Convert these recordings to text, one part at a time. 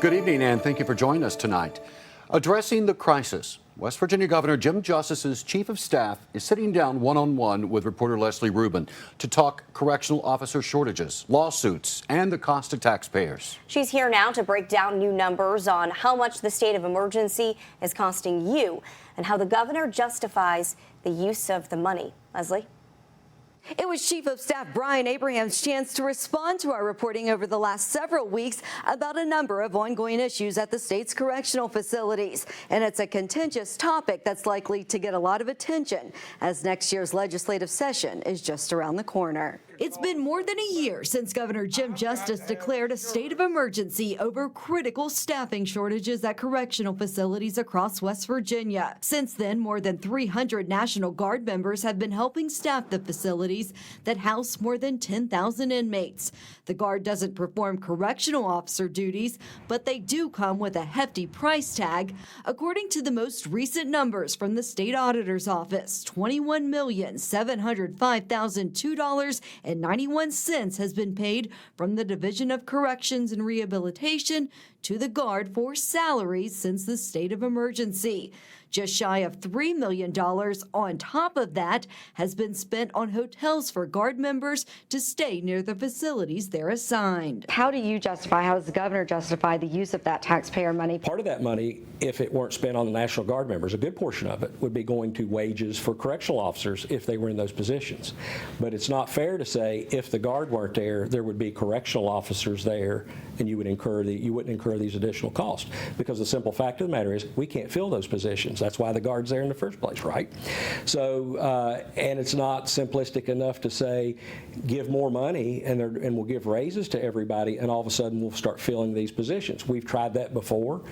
Good evening, and thank you for joining us tonight. Addressing the crisis, West Virginia Governor Jim Justice's chief of staff is sitting down one-on-one with reporter Leslie Rubin to talk correctional officer shortages, lawsuits, and the cost to taxpayers. She's here now to break down new numbers on how much the state of emergency is costing you and how the governor justifies the use of the money. Leslie? It was Chief of Staff Brian Abraham's chance to respond to our reporting over the last several weeks about a number of ongoing issues at the state's correctional facilities. And it's a contentious topic that's likely to get a lot of attention as next year's legislative session is just around the corner. It's been more than a year since Governor Jim Justice declared a state of emergency over critical staffing shortages at correctional facilities across West Virginia. Since then, more than 300 National Guard members have been helping staff the facilities that house more than 10,000 inmates. The Guard doesn't perform correctional officer duties, but they do come with a hefty price tag. According to the most recent numbers from the state auditor's office, $21,705,002.91 has been paid from the Division of Corrections and Rehabilitation to the Guard for salaries since the state of emergency. Just shy of $3 million on top of that has been spent on hotels for Guard members to stay near the facilities they're assigned. How do you justify, how does the governor justify the use of that taxpayer money? Part of that money, if it weren't spent on the National Guard members, a good portion of it would be going to wages for correctional officers if they were in those positions. But it's not fair to say if the Guard weren't there, there would be correctional officers there and you wouldn't incur these additional costs. Because the simple fact of the matter is we can't fill those positions. That's why the Guard's there in the first place, right? So, and it's not simplistic enough to say give more money and we'll give raises to everybody and all of a sudden we'll start filling these positions. We've tried that before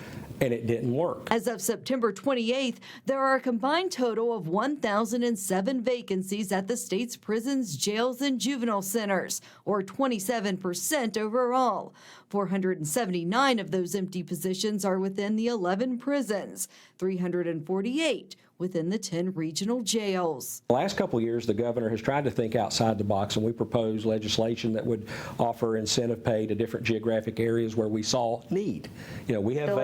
and it didn't work. As of September 28th, there are a combined total of 1,007 vacancies at the state's prisons, jails, and juvenile centers, or 27% overall. 479 of those empty positions are within the 11 prisons, 348 within the 10 regional jails. The last couple of years, the governor has tried to think outside the box, and we proposed legislation that would offer incentive pay to different geographic areas where we saw need. You know, we have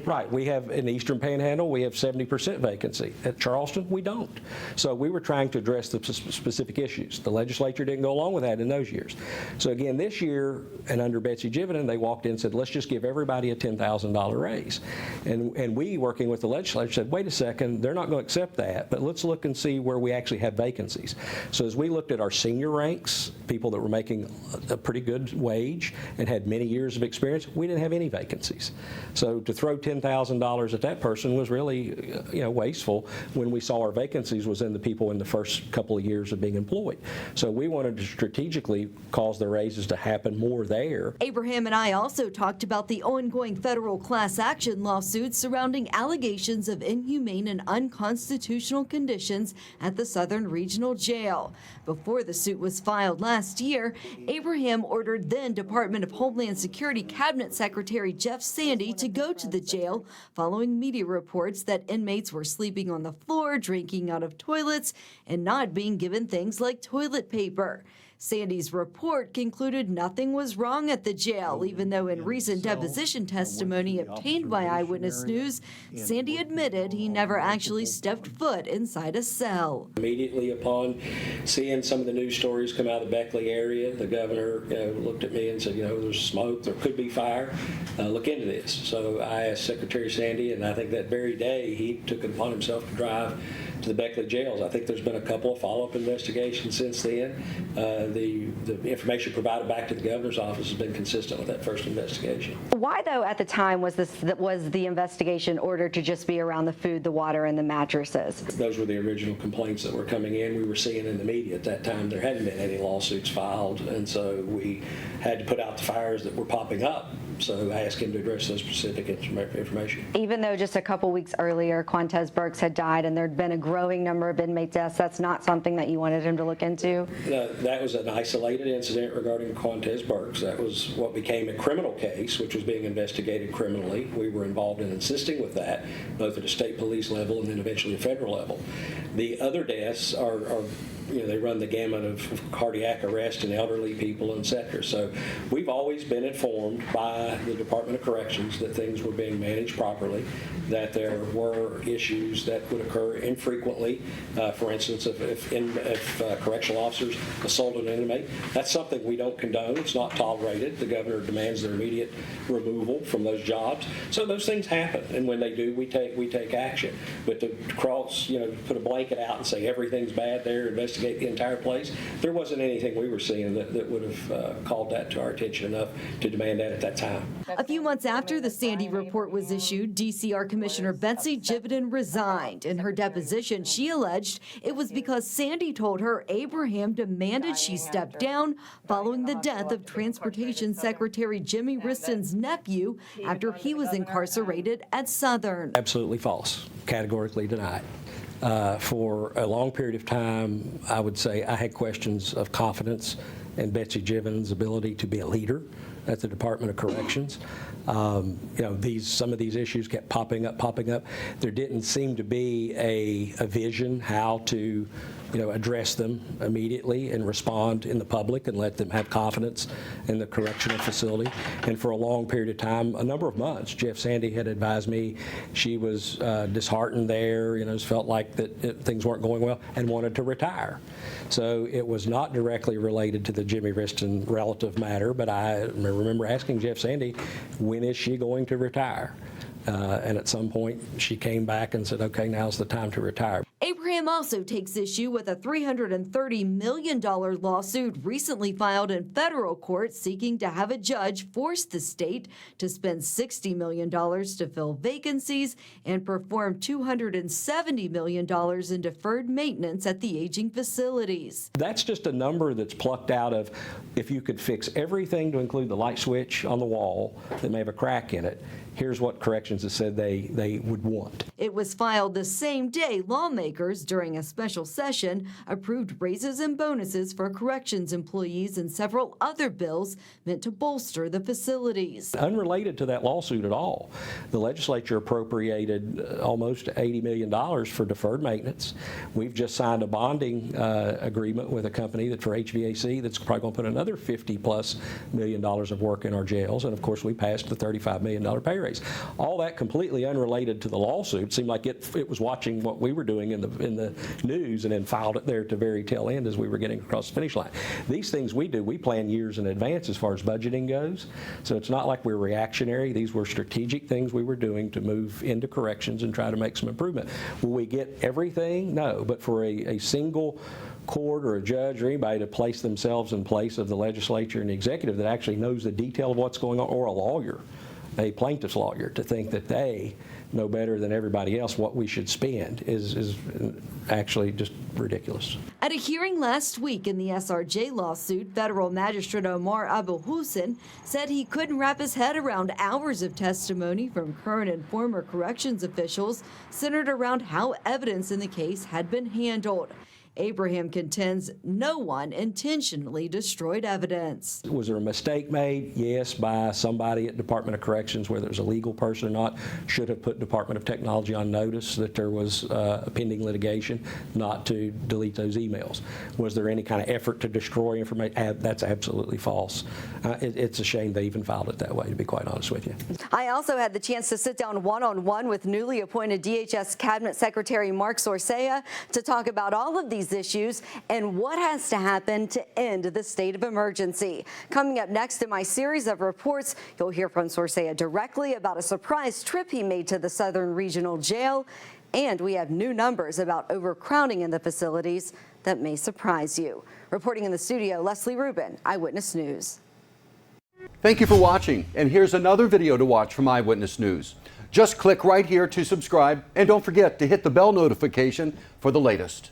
right. We have in the Eastern Panhandle, we have 70% vacancy. At Charleston, we don't. So we were trying to address the specific issues. The legislature didn't go along with that in those years. So again, this year, and under Betsy Jividen, they walked in and said, let's just give everybody a $10,000 raise. And we, working with the legislature, said, wait a second, they're not going to accept that, but let's look and see where we actually have vacancies. So as we looked at our senior ranks, people that were making a pretty good wage and had many years of experience, we didn't have any vacancies. So to throw $10,000 at that person was really wasteful when we saw our vacancies was in the people in the first couple of years of being employed. So we wanted to strategically cause the raises to happen more there. Abraham and I also talked about the ongoing federal class action lawsuits surrounding allegations of inhumane and unconstitutional conditions at the Southern Regional Jail. Before the suit was filed last year, Abraham ordered then Department of Homeland Security Cabinet Secretary Jeff Sandy to go to the jail following media reports that inmates were sleeping on the floor, drinking out of toilets, and not being given things like toilet paper. Sandy's report concluded nothing was wrong at the jail, even though in recent deposition testimony obtained by Eyewitness News, Sandy admitted he never actually stepped foot inside a cell. Immediately upon seeing some of the news stories come out of the Beckley area, the governor looked at me and said, there's smoke, there could be fire, look into this. So I asked Secretary Sandy, and I think that very day he took it upon himself to drive to the Beckley jails. I think there's been a couple of follow-up investigations since then. The information provided back to the governor's office has been consistent with that first investigation. Why, though, at the time was the investigation ordered to just be around the food, the water, and the mattresses? Those were the original complaints that were coming in. We were seeing in the media at that time there hadn't been any lawsuits filed, and so we had to put out the fires that were popping up. So I asked him to address those specific information. Even though just a couple weeks earlier, Quantez Burks had died and there'd been a growing number of inmate deaths, that's not something that you wanted him to look into? No, that was an isolated incident regarding Quantez Burks. That was what became a criminal case, which was being investigated criminally. We were involved in assisting with that, both at a state police level and then eventually a federal level. The other deaths are they run the gamut of cardiac arrest in elderly people and et cetera. So we've always been informed by the Department of Corrections that things were being managed properly, that there were issues that would occur infrequently. For instance, if correctional officers assaulted an inmate, that's something we don't condone. It's not tolerated. The governor demands their immediate removal from those jobs. So those things happen, and when they do, we take action. But to put a blanket out and say everything's bad there, investigate the entire place, there wasn't anything we were seeing that would have called that to our attention enough to demand that at that time. A few months after the Sandy report was issued, DCR Commissioner Betsy Jividen resigned. In her deposition, she alleged it was because Sandy told her Abraham demanded she step down following the death of Transportation Secretary Jimmy Riston's nephew after he was incarcerated at Southern. Absolutely false. Categorically denied. For a long period of time, I would say I had questions of confidence in Betsy Jividen's ability to be a leader at the Department of Corrections. Some of these issues kept popping up. There didn't seem to be a vision how to address them immediately and respond in the public and let them have confidence in the correctional facility. And for a long period of time, a number of months, Jeff Sandy had advised me she was disheartened there, felt like that things weren't going well and wanted to retire. So it was not directly related to the Jimmy Riston relative matter, but I remember asking Jeff Sandy, when is she going to retire? And at some point, she came back and said, okay, now's the time to retire. Abraham also takes issue with a $330 million lawsuit recently filed in federal court seeking to have a judge force the state to spend $60 million to fill vacancies and perform $270 million in deferred maintenance at the aging facilities. That's just a number that's plucked out of, if you could fix everything to include the light switch on the wall that may have a crack in it, here's what corrections has said they would want. It was filed the same day lawmakers, during a special session, approved raises and bonuses for corrections employees and several other bills meant to bolster the facilities. Unrelated to that lawsuit at all, the legislature appropriated almost $80 million for deferred maintenance. We've just signed a bonding agreement with a company that for HVAC that's probably going to put another $50+ million of work in our jails. And of course, we passed the $35 million pay raise. All that completely unrelated to the lawsuit. Seemed like it was watching what we were doing in the news and then filed it there at the very tail end as we were getting across the finish line. These things we do, we plan years in advance as far as budgeting goes. So it's not like we're reactionary. These were strategic things we were doing to move into corrections and try to make some improvement. Will we get everything? No. But for a single court or a judge or anybody to place themselves in place of the legislature and the executive that actually knows the detail of what's going on, or a lawyer, a plaintiff's lawyer, to think that they know better than everybody else what we should spend is actually just ridiculous. At a hearing last week in the SRJ lawsuit, federal magistrate Omar Abu Hussein said he couldn't wrap his head around hours of testimony from current and former corrections officials centered around how evidence in the case had been handled. Abraham contends no one intentionally destroyed evidence. Was there a mistake made? Yes, by somebody at Department of Corrections, whether it was a legal person or not, should have put Department of Technology on notice that there was a pending litigation, not to delete those emails. Was there any kind of effort to destroy information? That's absolutely false. It's a shame they even filed it that way, to be quite honest with you. I also had the chance to sit down one-on-one with newly appointed DHS Cabinet Secretary Mark Sorcea to talk about all of these issues and what has to happen to end the state of emergency. Coming up next in my series of reports, you'll hear from Sorcea directly about a surprise trip he made to the Southern Regional Jail, and we have new numbers about overcrowding in the facilities that may surprise you. Reporting in the studio, Leslie Rubin, Eyewitness News. Thank you for watching, and here's another video to watch from Eyewitness News. Just click right here to subscribe, and don't forget to hit the bell notification for the latest.